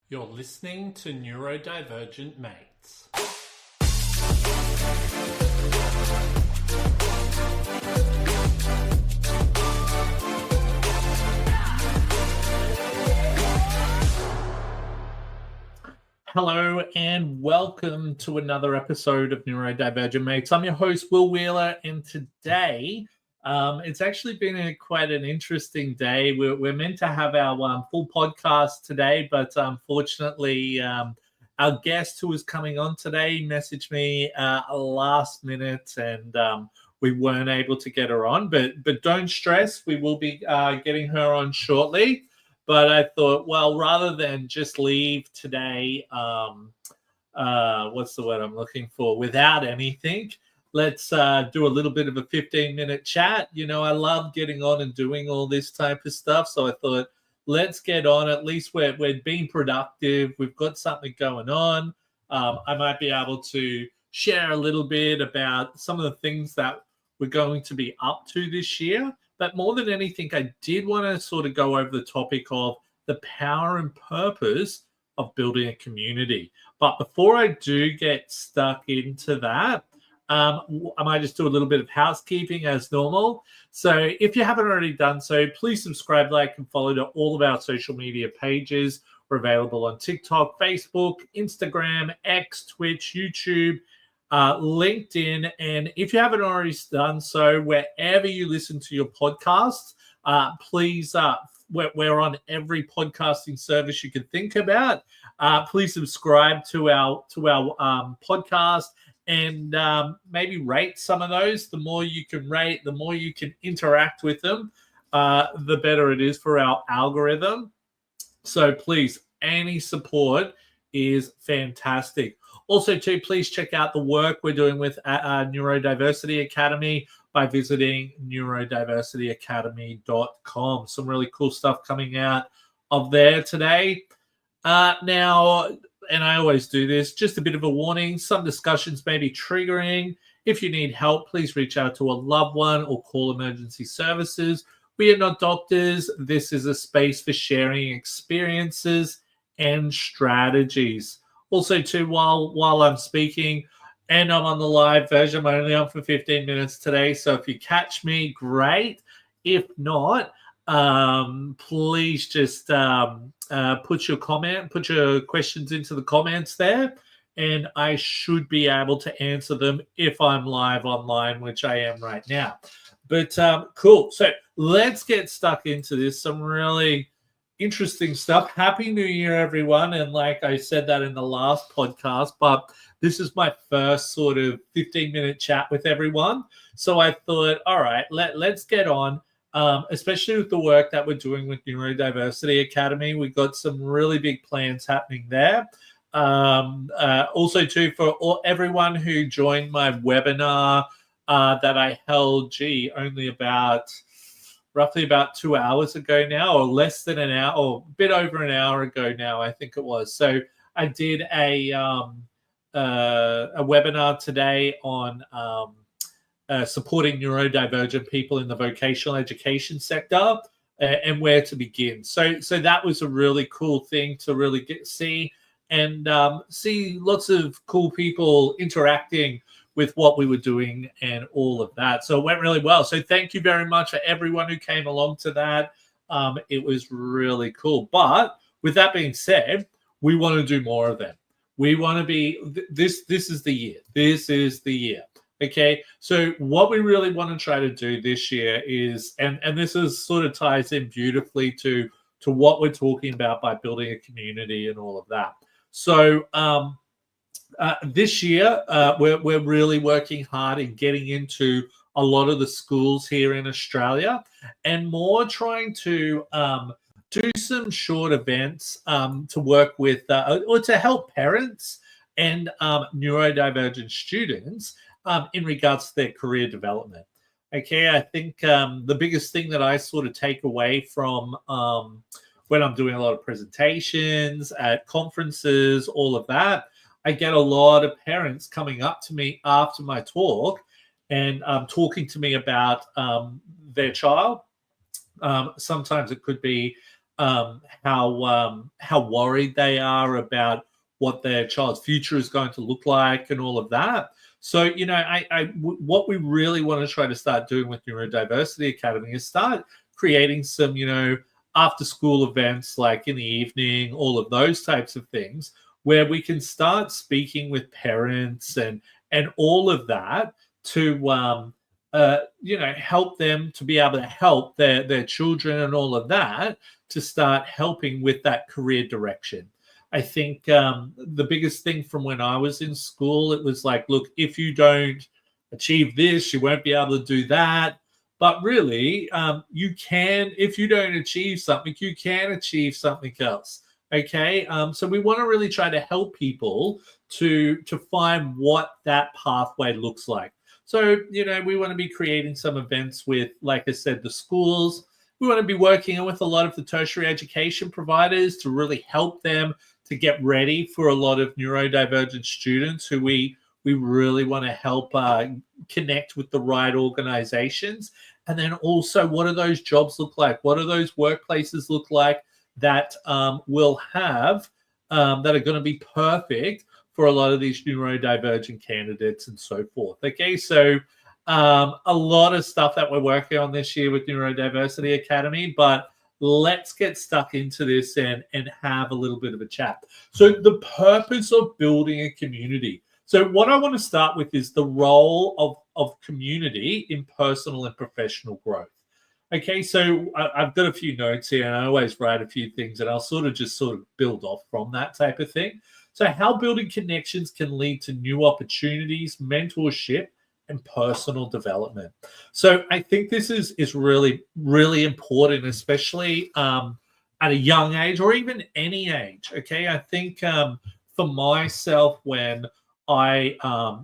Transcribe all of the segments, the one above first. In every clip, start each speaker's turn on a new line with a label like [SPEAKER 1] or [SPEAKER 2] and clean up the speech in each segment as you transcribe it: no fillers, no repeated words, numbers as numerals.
[SPEAKER 1] You're listening to Neurodivergent Mates. Hello and welcome to another episode of Neurodivergent Mates. I'm your host, Will Wheeler, and today it's actually been quite an interesting day. We're meant to have our full podcast today, but unfortunately, our guest who was coming on today messaged me last minute, and we weren't able to get her on. But don't stress, we will be getting her on shortly. But I thought, well, rather than just leave today, what's the word I'm looking for, without anything, let's do a little bit of a 15-minute chat. You know, I love getting on and doing all this type of stuff. So I thought, let's get on. At least we're being productive. We've got something going on. I might be able to share a little bit about some of the things that we're going to be up to this year. But more than anything, I did want to sort of go over the topic of the power and purpose of building a community. But before I do get stuck into that, I might just do a little bit of housekeeping as normal. So if you haven't already done so, please subscribe, like, and follow to all of our social media pages. We're available on TikTok, Facebook, Instagram, X, Twitch, YouTube, LinkedIn. And if you haven't already done so, wherever you listen to your podcasts, please, we're on every podcasting service you can think about. Please subscribe to our podcast and maybe rate some of those. The more you can rate, the more you can interact with them, the better it is for our algorithm. So please, any support is fantastic. Also, too, please check out the work we're doing with Neurodiversity Academy by visiting neurodiversityacademy.com. Some really cool stuff coming out of there today. Now, and I always do this, just a bit of a warning, some discussions may be triggering. If you need help, please reach out to a loved one or call emergency services. We are not doctors. This is a space for sharing experiences and strategies. Also, too, while I'm speaking and I'm on the live version, I'm only on for 15 minutes today. So if you catch me, great. If not, please just put your questions into the comments there, and I should be able to answer them if I'm live online, which I am right now. But cool. So let's get stuck into this. Some really interesting stuff. Happy New Year, everyone. And like I said that in the last podcast, but this is my first sort of 15-minute chat with everyone. So I thought, all right, let's get on, especially with the work that we're doing with Neurodiversity Academy. We've got some really big plans happening there. Also, too, for everyone who joined my webinar that I held, only roughly about 2 hours ago now, or less than an hour, or a bit over an hour ago now, I think it was. So I did a webinar today on supporting neurodivergent people in the vocational education sector and where to begin. So that was a really cool thing to really see and see lots of cool people interacting with what we were doing and all of that. So it went really well. So thank you very much for everyone who came along to that. It was really cool. But with that being said, we want to do more of them. We want to be, this is the year. This is the year. Okay. So what we really want to try to do this year is, and this is sort of ties in beautifully to what we're talking about by building a community and all of that. So, this year, we're really working hard in getting into a lot of the schools here in Australia, and more trying to do some short events to work with or to help parents and neurodivergent students in regards to their career development. Okay, I think the biggest thing that I sort of take away from when I'm doing a lot of presentations at conferences, all of that, I get a lot of parents coming up to me after my talk and talking to me about their child. Sometimes it could be how worried they are about what their child's future is going to look like and all of that. So, what we really want to try to start doing with Neurodiversity Academy is start creating some, after school events like in the evening, all of those types of things, where we can start speaking with parents and all of that to help them to be able to help their children and all of that to start helping with that career direction. I think the biggest thing from when I was in school, it was like, look, if you don't achieve this, you won't be able to do that. But really, you can, if you don't achieve something, you can achieve something else. Okay. So we want to really try to help people to find what that pathway looks like. So, we want to be creating some events with, like I said, the schools. We want to be working with a lot of the tertiary education providers to really help them to get ready for a lot of neurodivergent students who we really want to help connect with the right organizations. And then also, what do those jobs look like? What do those workplaces look like that will have, that are going to be perfect for a lot of these neurodivergent candidates and so forth. Okay, so a lot of stuff that we're working on this year with Neurodiversity Academy, but let's get stuck into this and have a little bit of a chat. So the purpose of building a community. So what I want to start with is the role of community in personal and professional growth. Okay, so I've got a few notes here, and I always write a few things, and I'll sort of build off from that type of thing. So how building connections can lead to new opportunities, mentorship, and personal development. So I think this is really, really important, especially at a young age or even any age. Okay, I think for myself, when I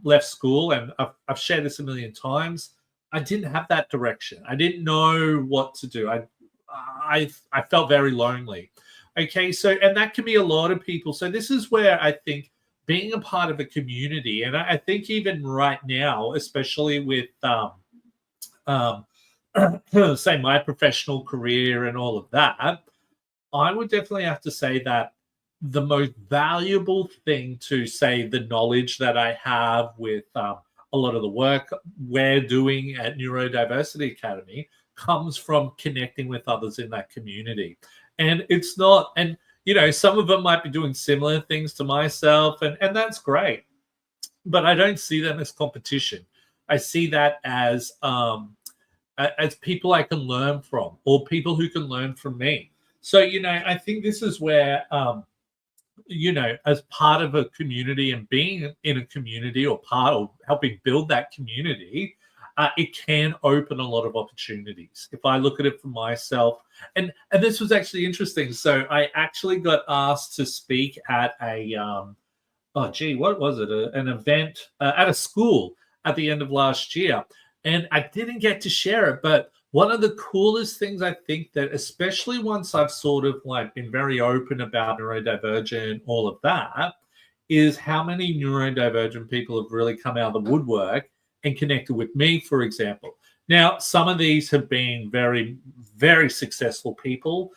[SPEAKER 1] left school, and I've shared this a million times, I didn't have that direction. I didn't know what to do. I felt very lonely. Okay, so and that can be a lot of people. So this is where I think being a part of a community, and I think even right now, especially with say my professional career and all of that, I would definitely have to say that the most valuable thing to say the knowledge that I have with a lot of the work we're doing at Neurodiversity Academy comes from connecting with others in that community. And it's not, and some of them might be doing similar things to myself, and that's great. But I don't see them as competition. I see that as people I can learn from, or people who can learn from me. So, I think this is where as part of a community and being in a community or part of helping build that community, it can open a lot of opportunities. If I look at it for myself, and this was actually interesting. So I actually got asked to speak at a, what was it? An event at a school at the end of last year. And I didn't get to share it, but one of the coolest things I think that, especially once I've sort of like been very open about neurodivergent, all of that, is how many neurodivergent people have really come out of the woodwork and connected with me, for example. Now, some of these have been very, very successful people.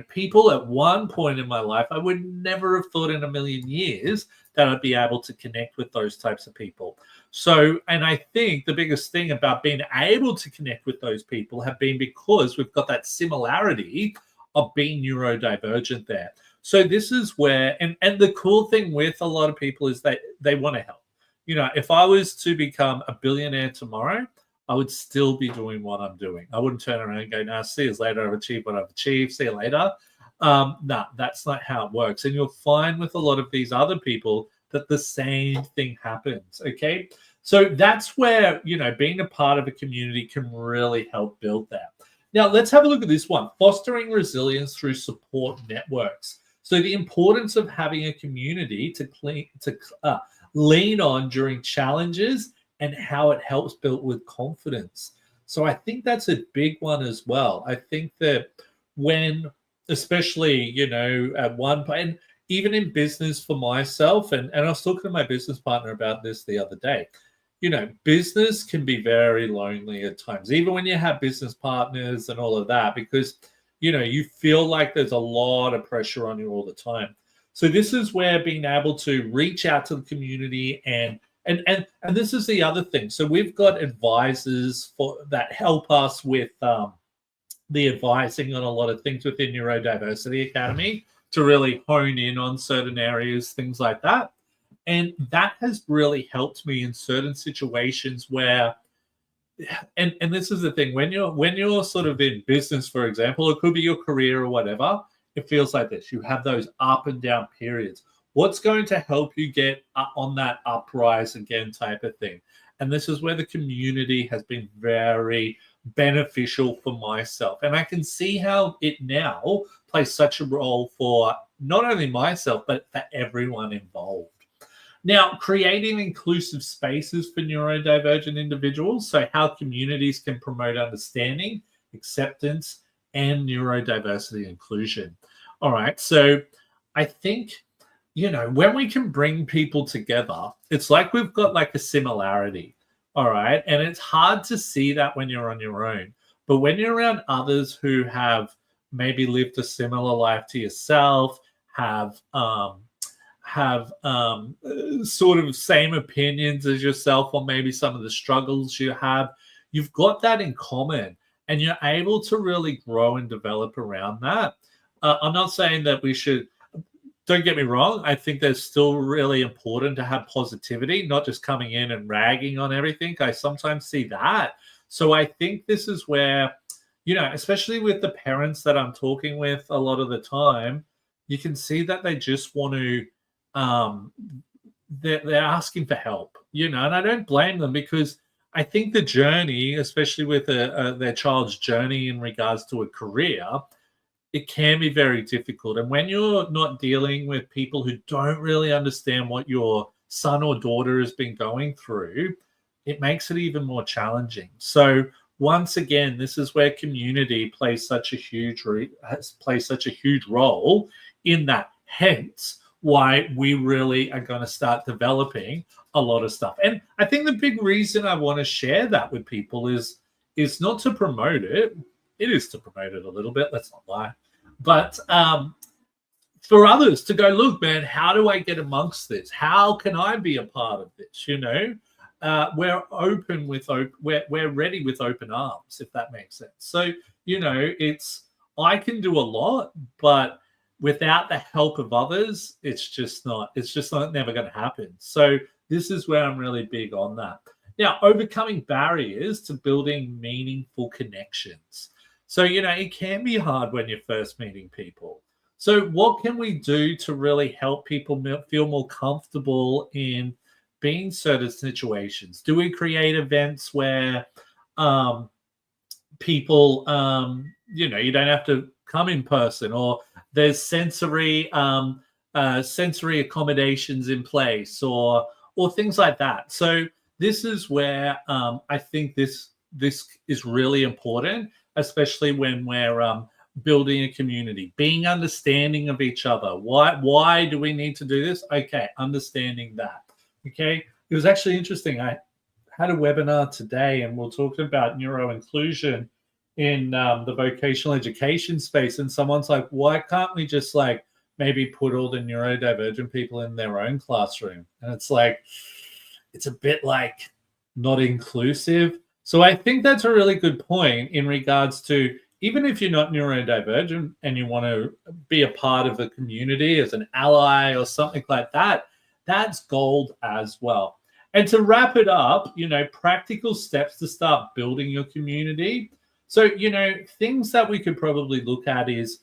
[SPEAKER 1] People at one point in my life, I would never have thought in a million years that I'd be able to connect with those types of people. So, and I think the biggest thing about being able to connect with those people have been because we've got that similarity of being neurodivergent there. So this is where, and the cool thing with a lot of people is that they want to help. If I was to become a billionaire tomorrow, I would still be doing what I'm doing. I wouldn't turn around and go, "No, see you later. I've achieved what I've achieved. See you later." No, that's not how it works. And you'll find with a lot of these other people that the same thing happens. Okay. So that's where, being a part of a community can really help build that. Now, let's have a look at this one: fostering resilience through support networks. So the importance of having a community to lean on during challenges and how it helps build with confidence. So I think that's a big one as well. I think that when, especially, at one point, and even in business for myself, and I was talking to my business partner about this the other day, business can be very lonely at times, even when you have business partners and all of that, because, you feel like there's a lot of pressure on you all the time. So this is where being able to reach out to the community and this is the other thing. So we've got advisors that help us with the advising on a lot of things within Neurodiversity Academy to really hone in on certain areas, things like that. And that has really helped me in certain situations where, and this is the thing, when you're sort of in business, for example, it could be your career or whatever, it feels like this. You have those up and down periods. What's going to help you get on that uprise again type of thing? And this is where the community has been very beneficial for myself. And I can see how it now plays such a role for not only myself, but for everyone involved. Now, creating inclusive spaces for neurodivergent individuals, so how communities can promote understanding, acceptance, and neurodiversity inclusion. All right, so I think, when we can bring people together, it's like we've got like a similarity. All right. And it's hard to see that when you're on your own. But when you're around others who have maybe lived a similar life to yourself, have sort of same opinions as yourself on maybe some of the struggles you have, you've got that in common and you're able to really grow and develop around that. I'm not saying that we should. Don't get me wrong. I think that's still really important to have positivity, not just coming in and ragging on everything. I sometimes see that. So I think this is where, especially with the parents that I'm talking with a lot of the time, you can see that they just want to, they're asking for help, and I don't blame them because I think the journey, especially with their child's journey in regards to a career, it can be very difficult. And when you're not dealing with people who don't really understand what your son or daughter has been going through, it makes it even more challenging. So once again, this is where community plays such a huge role in that. Hence why we really are going to start developing a lot of stuff. And I think the big reason I want to share that with people is not to promote it. It is to promote it a little bit, let's not lie. But for others to go, look, man, how do I get amongst this? How can I be a part of this? We're open with we're ready with open arms, if that makes sense. So I can do a lot, but without the help of others, it's just not never going to happen. So this is where I'm really big on that. Now, overcoming barriers to building meaningful connections. So, it can be hard when you're first meeting people. So what can we do to really help people feel more comfortable in being certain situations? Do we create events where people, you don't have to come in person, or there's sensory accommodations in place, or things like that? So this is where I think this is really important, especially when we're building a community, being understanding of each other. Why do we need to do this? Okay, understanding that. Okay, it was actually interesting. I had a webinar today, and we're talking about neuro inclusion in the vocational education space, and someone's like, why can't we just maybe put all the neurodivergent people in their own classroom? And it's like, it's a bit not inclusive. So I think that's a really good point in regards to, even if you're not neurodivergent and you want to be a part of a community as an ally or something like that, that's gold as well. And to wrap it up, practical steps to start building your community. So, things that we could probably look at is,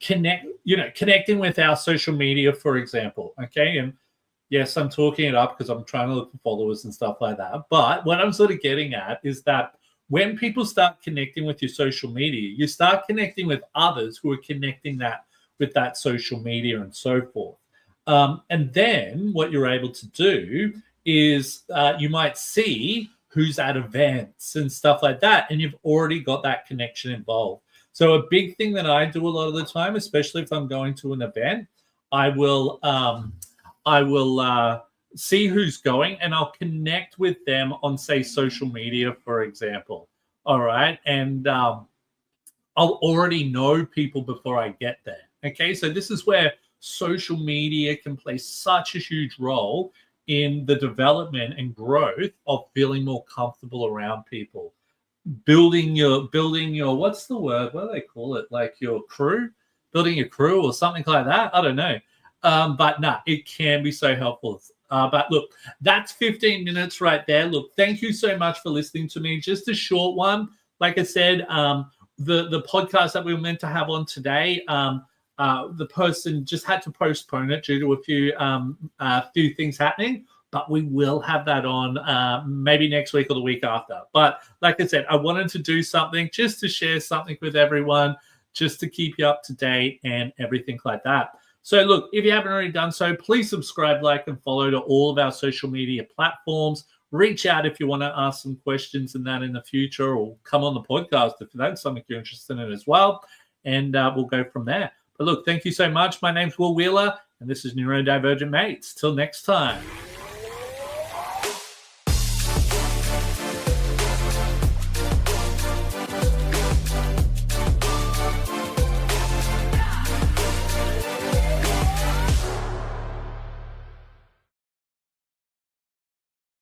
[SPEAKER 1] connecting with our social media, for example. Okay. And yes, I'm talking it up because I'm trying to look for followers and stuff like that. But what I'm sort of getting at is that when people start connecting with your social media, you start connecting with others who are connecting that with that social media and so forth. And then what you're able to do is you might see who's at events and stuff like that, and you've already got that connection involved. So a big thing that I do a lot of the time, especially if I'm going to an event, I will see who's going, and I'll connect with them on, say, social media, for example. All right. And I'll already know people before I get there. Okay, so this is where social media can play such a huge role in the development and growth of feeling more comfortable around people. Building your what's the word? What do they call it? Like your crew, building your crew or something like that. I don't know. But no, it can be so helpful. But look, that's 15 minutes right there. Look, thank you so much for listening to me. Just a short one. Like I said, the podcast that we were meant to have on today, the person just had to postpone it due to a few things happening. But we will have that on maybe next week or the week after. But like I said, I wanted to do something just to share something with everyone, just to keep you up to date and everything like that. So look, if you haven't already done so, please subscribe, like, and follow to all of our social media platforms. Reach out if you want to ask some questions and that in the future, or come on the podcast if that's something you're interested in as well. And we'll go from there. But look, thank you so much. My name's Will Wheeler, and this is Neurodivergent Mates. Till next time.